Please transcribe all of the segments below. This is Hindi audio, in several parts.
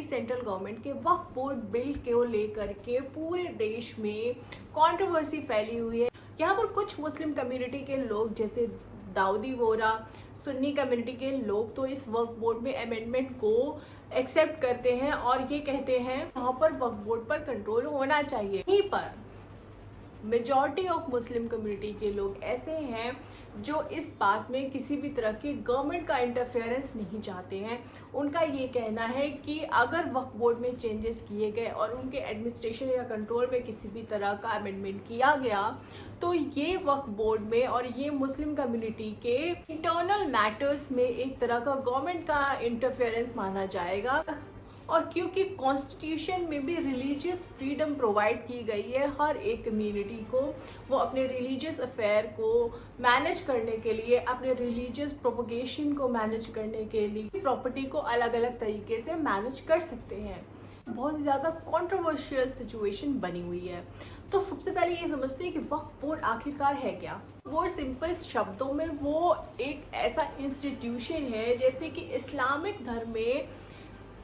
सेंट्रल गवर्नमेंट के वक्फ बोर्ड बिल को लेकर के पूरे देश में कंट्रोवर्सी फैली हुई है। यहाँ पर कुछ मुस्लिम कम्युनिटी के लोग जैसे दाऊदी बोरा, सुन्नी कम्युनिटी के लोग तो इस वक्फ बोर्ड में अमेंडमेंट को एक्सेप्ट करते हैं और ये कहते हैं यहाँ पर वक्फ बोर्ड पर कंट्रोल होना चाहिए। यहीं पर मेजॉरिटी ऑफ मुस्लिम कम्युनिटी के लोग ऐसे हैं जो इस बात में किसी भी तरह की गवर्नमेंट का इंटरफेरेंस नहीं चाहते हैं। उनका ये कहना है कि अगर वक्फ बोर्ड में चेंजेस किए गए और उनके एडमिनिस्ट्रेशन या कंट्रोल में किसी भी तरह का अमेंडमेंट किया गया तो ये वक्फ बोर्ड में और ये मुस्लिम कम्युनिटी के इंटरनल मैटर्स में एक तरह का गवर्नमेंट का इंटरफेरेंस माना जाएगा। और क्योंकि कॉन्स्टिट्यूशन में भी रिलीजियस फ्रीडम प्रोवाइड की गई है हर एक कम्युनिटी को, वो अपने रिलीजियस अफेयर को मैनेज करने के लिए, अपने रिलीजियस प्रोपगेशन को मैनेज करने के लिए प्रॉपर्टी को अलग अलग तरीके से मैनेज कर सकते हैं। बहुत ज़्यादा कंट्रोवर्शियल सिचुएशन बनी हुई है। तो सबसे पहले ये समझते हैं कि वक्फ बोर्ड आखिरकार है क्या। वो सिंपल शब्दों में वो एक ऐसा इंस्टीट्यूशन है जैसे कि इस्लामिक धर्म में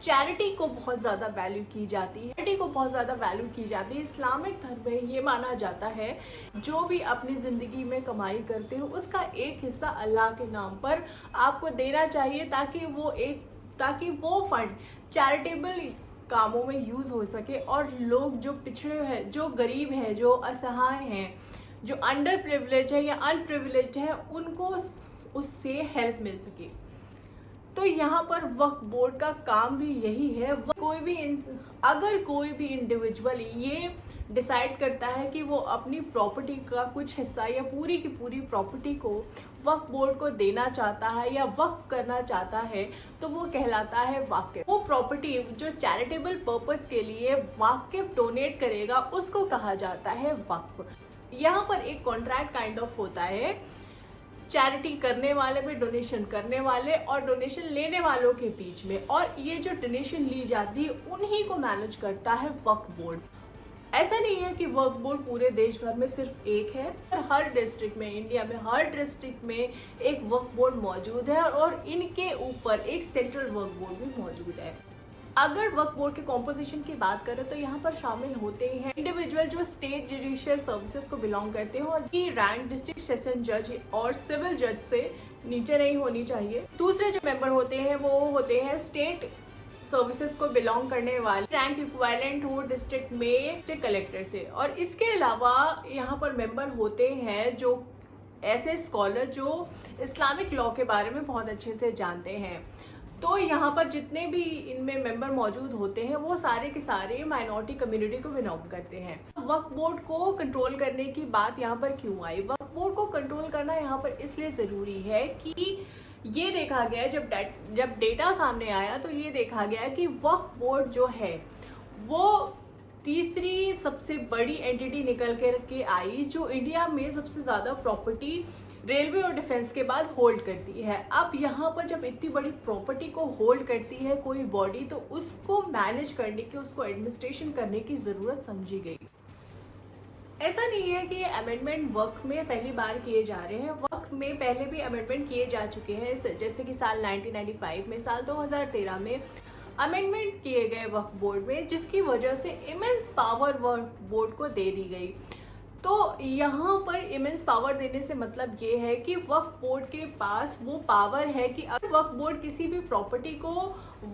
चैरिटी को बहुत ज़्यादा वैल्यू की जाती है, इस्लामिक धर्म में ये माना जाता है जो भी अपनी ज़िंदगी में कमाई करते हो उसका एक हिस्सा अल्लाह के नाम पर आपको देना चाहिए ताकि वो फंड चैरिटेबल कामों में यूज़ हो सके और लोग जो पिछड़े हैं, जो गरीब हैं, जो असहाय हैं, जो अंडर प्रिविलेज है या अनप्रिविलेज है, उनको उससे हेल्प मिल सके। तो यहाँ पर वक्फ बोर्ड का काम भी यही है। अगर कोई भी इंडिविजुअल ये डिसाइड करता है कि वो अपनी प्रॉपर्टी का कुछ हिस्सा या पूरी की पूरी प्रॉपर्टी को वक्फ बोर्ड को देना चाहता है या वक्फ करना चाहता है तो वो कहलाता है वाकिफ। वो प्रॉपर्टी जो चैरिटेबल पर्पस के लिए वाकिफ डोनेट करेगा उसको कहा जाता है वक्फ। यहाँ पर एक कॉन्ट्रैक्ट काइंड ऑफ होता है चैरिटी करने वाले में, डोनेशन करने वाले और डोनेशन लेने वालों के बीच में, और ये जो डोनेशन ली जाती है उन्हीं को मैनेज करता है वक्फ बोर्ड। ऐसा नहीं है कि वक्फ बोर्ड पूरे देश भर में सिर्फ एक है, हर डिस्ट्रिक्ट में, इंडिया में हर डिस्ट्रिक्ट में एक वक्फ बोर्ड मौजूद है और इनके ऊपर एक सेंट्रल वक्फ बोर्ड भी मौजूद है। अगर वक्फ बोर्ड के कॉम्पोजिशन की बात करें तो यहाँ पर शामिल होते हैं इंडिविजुअल जो स्टेट जुडिशियल सर्विसेज को बिलोंग करते हैं और की रैंक डिस्ट्रिक्ट सेशन जज और सिविल जज से नीचे नहीं होनी चाहिए। दूसरे जो मेंबर होते हैं वो होते हैं स्टेट सर्विसेज को बिलोंग करने वाले, रैंक इक्विवेलेंट हो डिस्ट्रिक्ट में कलेक्टर से। और इसके अलावा यहाँ पर मेंबर होते हैं जो ऐसे स्कॉलर जो इस्लामिक लॉ के बारे में बहुत अच्छे से जानते हैं। तो यहाँ पर जितने भी इनमें मेंबर मौजूद होते हैं वो सारे के सारे माइनॉरिटी कम्युनिटी को बिलोंग करते हैं। वक्फ बोर्ड को कंट्रोल करने की बात यहाँ पर क्यों आई? वक्फ बोर्ड को कंट्रोल करना यहाँ पर इसलिए जरूरी है कि ये देखा गया जब डेटा सामने आया तो ये देखा गया कि वक्फ बोर्ड जो है वो तीसरी सबसे बड़ी एंटिटी निकल के आई जो इंडिया में सबसे ज्यादा प्रॉपर्टी रेलवे और डिफेंस के बाद होल्ड करती है। अब यहाँ पर जब इतनी बड़ी प्रॉपर्टी को होल्ड करती है कोई बॉडी तो उसको मैनेज करने की, उसको एडमिनिस्ट्रेशन करने की जरूरत समझी गई। ऐसा नहीं है कि ये अमेंडमेंट वक्फ में पहली बार किए जा रहे हैं, वक्फ में पहले भी अमेंडमेंट किए जा चुके हैं। जैसे कि साल 1995 में, साल 2013 में अमेंडमेंट किए गए वक्फ बोर्ड में जिसकी वजह से इमेंस पावर वक्फ बोर्ड को दे दी गई। तो यहाँ पर इमेंस पावर देने से मतलब ये है कि वक्फ बोर्ड के पास वो पावर है कि अगर वक्फ बोर्ड किसी भी प्रॉपर्टी को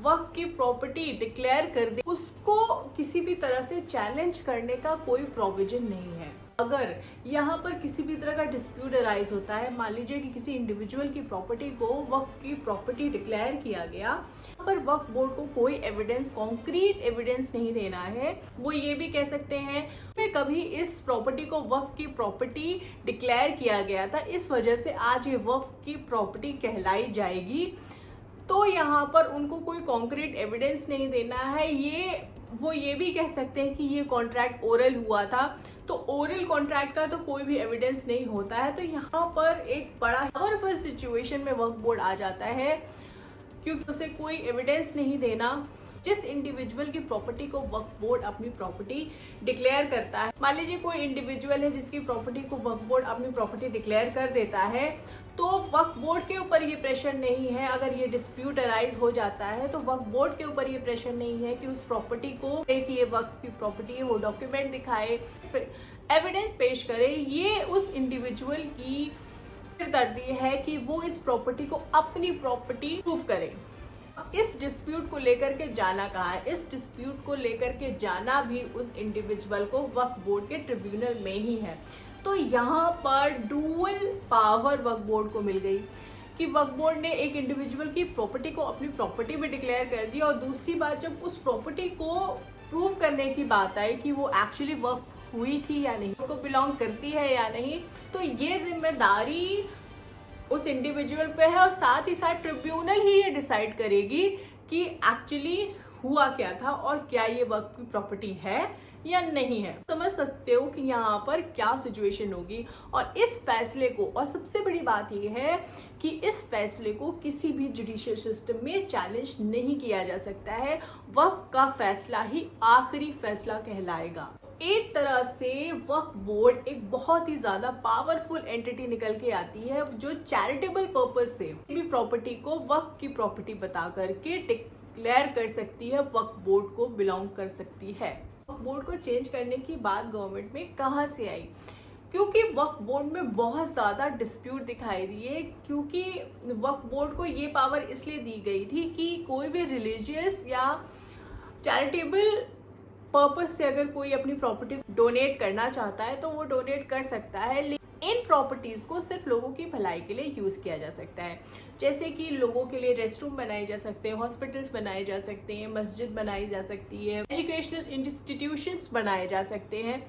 वक्फ की प्रॉपर्टी डिक्लेयर कर दे उसको किसी भी तरह से चैलेंज करने का कोई प्रोविजन नहीं है। अगर यहाँ पर किसी भी तरह का डिस्प्यूट अराइज होता है, मान लीजिए कि किसी इंडिविजुअल की प्रॉपर्टी को वक्फ की प्रॉपर्टी डिक्लेयर किया गया, पर वक्फ बोर्ड को कोई एविडेंस, कॉन्क्रीट एविडेंस नहीं देना है। वो ये भी कह सकते हैं कि कभी इस प्रॉपर्टी को वक्फ की प्रॉपर्टी डिक्लेयर किया गया था, इस वजह से आज ये वक्फ की प्रॉपर्टी कहलाई जाएगी। तो यहाँ पर उनको कोई कॉन्क्रीट एविडेंस नहीं देना है। वो ये भी कह सकते हैं कि ये कॉन्ट्रैक्ट ओरल हुआ था, तो ओरल कॉन्ट्रैक्ट का तो कोई भी एविडेंस नहीं होता है। तो यहाँ पर एक बड़ा पावरफुल सिचुएशन में वक्फ बोर्ड आ जाता है क्योंकि उसे कोई एविडेंस नहीं देना। जिस इंडिविजुअल की प्रॉपर्टी को वक्फ बोर्ड अपनी प्रॉपर्टी डिक्लेयर करता है, मान लीजिए कोई इंडिविजुअल है जिसकी प्रॉपर्टी को वक्फ बोर्ड अपनी प्रॉपर्टी डिक्लेयर कर देता है, तो वक्फ बोर्ड के ऊपर ये प्रेशर नहीं है। अगर ये डिस्प्यूट अराइज हो जाता है तो वक्फ बोर्ड के ऊपर ये प्रेशर नहीं है कि उस प्रॉपर्टी को कि ये वक्फ की प्रॉपर्टी है, वो डॉक्यूमेंट दिखाए, एविडेंस पेश करे। ये उस इंडिविजुअल की दर्दी है कि वो इस प्रॉपर्टी को अपनी प्रॉपर्टी प्रूव करे। इस डिस्प्यूट को लेकर के जाना कहाँ है? इस डिस्प्यूट को लेकर के जाना भी उस इंडिविजुअल को वक्फ बोर्ड के ट्रिब्यूनल में ही है। तो यहाँ पर डुअल पावर वक्फ बोर्ड को मिल गई कि वक्फ बोर्ड ने एक इंडिविजुअल की प्रॉपर्टी को अपनी प्रॉपर्टी में डिक्लेयर कर दिया, और दूसरी बात, जब उस प्रॉपर्टी को प्रूव करने की बात आई कि वो एक्चुअली वक्फ हुई थी या नहीं, को बिलोंग करती है या नहीं, तो ये जिम्मेदारी उस इंडिविजुअल पे है। और साथ ही साथ ट्रिब्यूनल ही ये डिसाइड करेगी कि एक्चुअली हुआ क्या था और क्या ये वक्फ की प्रॉपर्टी है या नहीं है। समझ सकते हो कि यहाँ पर क्या सिचुएशन होगी। और इस फैसले को, और सबसे बड़ी बात ये है कि इस फैसले को किसी भी जुडिशियल सिस्टम में चैलेंज नहीं किया जा सकता है। वक्फ का फैसला ही आखिरी फैसला कहलाएगा। एक तरह से वक्फ बोर्ड एक बहुत ही ज्यादा पावरफुल एंटिटी निकल के आती है, जो चैरिटेबल पर्पज से किसी भी प्रॉपर्टी को वक्फ की प्रॉपर्टी बता करके डिक्लेयर कर सकती है, वक्फ बोर्ड को बिलोंग कर सकती है। वक्फ बोर्ड को चेंज करने की बात गवर्नमेंट में कहाँ से आई? क्योंकि वक्फ बोर्ड में बहुत ज्यादा डिस्प्यूट दिखाई दिए। क्योंकि वक्फ बोर्ड को ये पावर इसलिए दी गई थी कि कोई भी रिलीजियस या चैरिटेबल पर्पस से अगर कोई अपनी प्रॉपर्टी डोनेट करना चाहता है तो वो डोनेट कर सकता है, लेकिन इन प्रॉपर्टीज को सिर्फ लोगों की भलाई के लिए यूज किया जा सकता है। जैसे कि लोगों के लिए रेस्ट रूम बनाए जा सकते हैं, हॉस्पिटल्स बनाए जा सकते हैं, मस्जिद बनाई जा सकती है, एजुकेशनल इंस्टीट्यूशंस बनाए जा सकते हैं।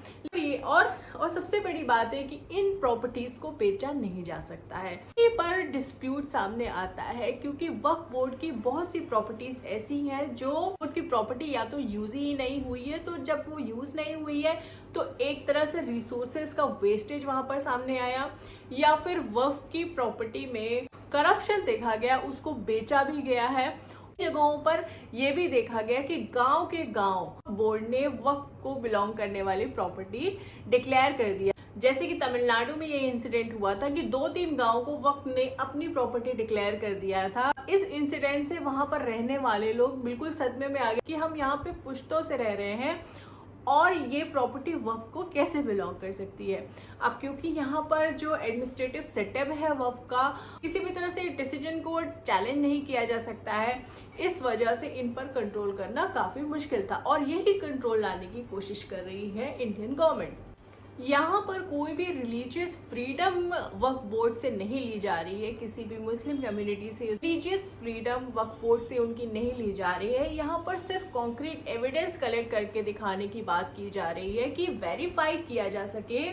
और सबसे बड़ी बात है कि इन प्रॉपर्टीज को बेचा नहीं जा सकता है। ये पर डिस्प्यूट सामने आता है क्योंकि वक्फ बोर्ड की बहुत सी प्रॉपर्टीज ऐसी हैं जो उनकी प्रॉपर्टी या तो यूज ही नहीं हुई है, तो जब वो यूज नहीं हुई है तो एक तरह से रिसोर्सेज का वेस्टेज वहां पर सामने आया, या फिर वक्फ की प्रॉपर्टी में करप्शन देखा गया, उसको बेचा भी गया है। जगहों पर यह भी देखा गया कि गांव के गांव बोर्ड ने वक्फ को बिलोंग करने वाली प्रॉपर्टी डिक्लेयर कर दिया। जैसे कि तमिलनाडु में ये इंसिडेंट हुआ था कि 2-3 गांव को वक्फ ने अपनी प्रॉपर्टी डिक्लेयर कर दिया था। इस इंसिडेंट से वहां पर रहने वाले लोग बिल्कुल सदमे में आ गए कि हम यहाँ पे पुश्तों से रह रहे हैं और ये प्रॉपर्टी वक्फ को कैसे बिलोंग कर सकती है। अब क्योंकि यहाँ पर जो एडमिनिस्ट्रेटिव सेटअप है वक्फ का, किसी भी तरह से डिसीजन को चैलेंज नहीं किया जा सकता है, इस वजह से इन पर कंट्रोल करना काफी मुश्किल था, और यही कंट्रोल लाने की कोशिश कर रही है इंडियन गवर्नमेंट। यहाँ पर कोई भी रिलीजियस फ्रीडम वक्फ बोर्ड से नहीं ली जा रही है, किसी भी मुस्लिम कम्युनिटी से रिलीजियस फ्रीडम वक्फ बोर्ड से उनकी नहीं ली जा रही है। यहाँ पर सिर्फ कॉन्क्रीट एविडेंस कलेक्ट करके दिखाने की बात की जा रही है कि वेरीफाई किया जा सके,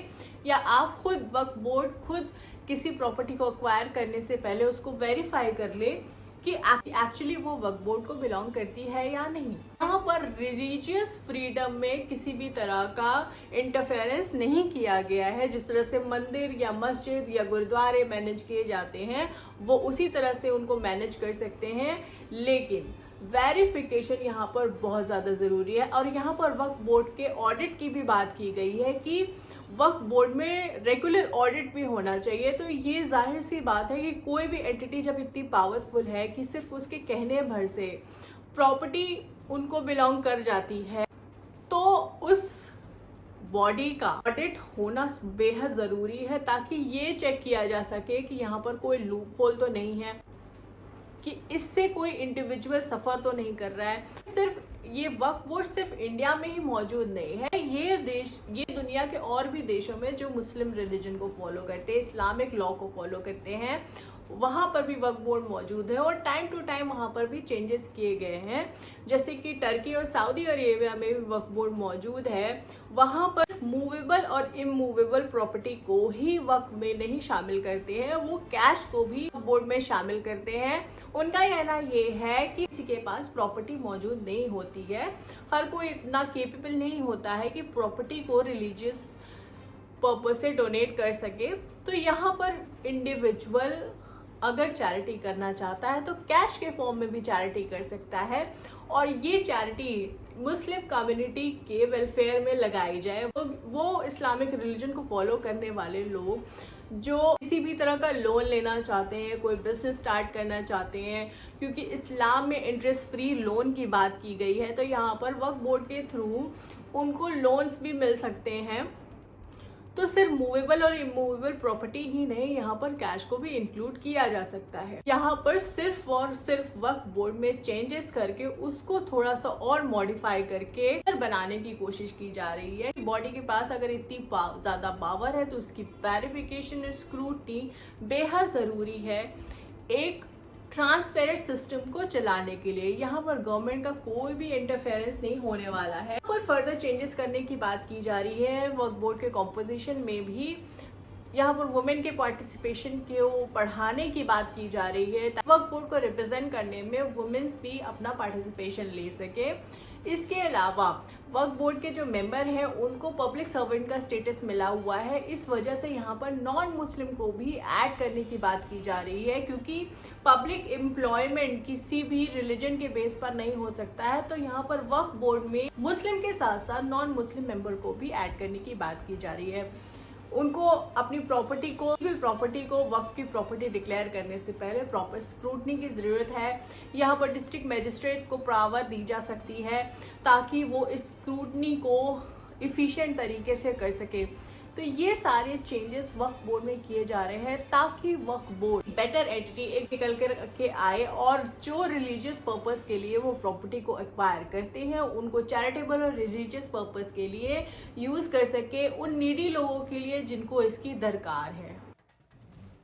या आप खुद वक्फ बोर्ड खुद किसी प्रॉपर्टी को एक्वायर करने से पहले उसको वेरीफाई कर ले कि एक्चुअली वो वक्फ बोर्ड को बिलोंग करती है या नहीं। यहाँ पर रिलीजियस फ्रीडम में किसी भी तरह का इंटरफेरेंस नहीं किया गया है। जिस तरह से मंदिर या मस्जिद या गुरुद्वारे मैनेज किए जाते हैं वो उसी तरह से उनको मैनेज कर सकते हैं, लेकिन वेरिफिकेशन यहाँ पर बहुत ज्यादा जरूरी है। और यहाँ पर वक्फ बोर्ड के ऑडिट की भी बात की गई है कि वक्फ बोर्ड में रेगुलर ऑडिट भी होना चाहिए। तो ये जाहिर सी बात है कि कोई भी एंटिटी जब इतनी पावरफुल है कि सिर्फ उसके कहने भर से प्रॉपर्टी उनको बिलोंग कर जाती है, तो उस बॉडी का ऑडिट होना बेहद जरूरी है, ताकि ये चेक किया जा सके कि यहाँ पर कोई लूप होल तो नहीं है, कि इससे कोई इंडिविजुअल सफर तो नहीं कर रहा है। सिर्फ ये वक्फ बोर्ड सिर्फ इंडिया में ही मौजूद नहीं है, ये दुनिया के और भी देशों में जो मुस्लिम रिलीजन को फॉलो करते हैं, इस्लामिक लॉ को फॉलो करते हैं, वहां पर भी वक्फ बोर्ड मौजूद है। और टाइम टू टाइम वहां पर भी चेंजेस किए गए हैं, जैसे कि टर्की और सऊदी अरेबिया में भी वक्फ बोर्ड मौजूद है। वहां पर मूवेबल और इमूवेबल प्रॉपर्टी को ही वक्फ में नहीं शामिल करते हैं, वो कैश को भी बोर्ड में शामिल करते हैं। उनका कहना ये है कि किसी के पास प्रॉपर्टी मौजूद नहीं होती है, हर कोई इतना केपेबल नहीं होता है कि प्रॉपर्टी को रिलीजियस पर्पज से डोनेट कर सके। तो यहाँ पर इंडिविजुअल अगर चैरिटी करना चाहता है तो कैश के फॉर्म में भी चैरिटी कर सकता है, और ये चैरिटी मुस्लिम कम्युनिटी के वेलफेयर में लगाई जाए। वो इस्लामिक रिलीजन को फॉलो करने वाले लोग जो किसी भी तरह का लोन लेना चाहते हैं, कोई बिजनेस स्टार्ट करना चाहते हैं, क्योंकि इस्लाम में इंटरेस्ट फ्री लोन की बात की गई है, तो यहाँ पर वक्फ बोर्ड के थ्रू उनको लोन्स भी मिल सकते हैं। तो सिर्फ मूवेबल और इमूवेबल प्रॉपर्टी ही नहीं, यहाँ पर कैश को भी इंक्लूड किया जा सकता है। यहाँ पर सिर्फ और सिर्फ वक्फ बोर्ड में चेंजेस करके उसको थोड़ा सा और मॉडिफाई करके बनाने की कोशिश की जा रही है। बॉडी के पास अगर इतनी ज्यादा पावर है तो उसकी वेरिफिकेशन और स्क्रूटनी बेहद जरूरी है एक ट्रांसपेरेंट सिस्टम को चलाने के लिए। यहाँ पर गवर्नमेंट का कोई भी इंटरफेरेंस नहीं होने वाला है। पर फर्दर चेंजेस करने की बात की जा रही है। वक्फ बोर्ड के कॉम्पोजिशन में भी यहाँ पर वुमेन के पार्टिसिपेशन को बढ़ाने की बात की जा रही है, वक्फ बोर्ड को रिप्रेजेंट करने में वुमेन्स भी अपना पार्टिसिपेशन ले सके। इसके अलावा वक्फ बोर्ड के जो मेंबर हैं उनको पब्लिक सर्वेंट का स्टेटस मिला हुआ है, इस वजह से यहाँ पर नॉन मुस्लिम को भी ऐड करने की बात की जा रही है, क्योंकि पब्लिक एम्प्लॉयमेंट किसी भी रिलीजन के बेस पर नहीं हो सकता है। तो यहाँ पर वक्फ बोर्ड में मुस्लिम के साथ साथ नॉन मुस्लिम मेंबर को भी ऐड करने की बात की जा रही है। उनको अपनी प्रॉपर्टी को वक्फ की प्रॉपर्टी डिक्लेयर करने से पहले प्रॉपर स्क्रूटनी की जरूरत है। यहाँ पर डिस्ट्रिक्ट मजिस्ट्रेट को पावर दी जा सकती है ताकि वो इस स्क्रूटनी को इफिशिएंट तरीके से कर सके। तो ये सारे चेंजेस वक्फ बोर्ड में किए जा रहे हैं ताकि वक्फ बोर्ड बेटर एंटिटी एक निकल के आए और जो रिलीजियस पर्पस के लिए वो प्रॉपर्टी को एक्वायर करते हैं उनको चैरिटेबल और रिलीजियस पर्पस के लिए यूज कर सके, उन नीडी लोगों के लिए जिनको इसकी दरकार है।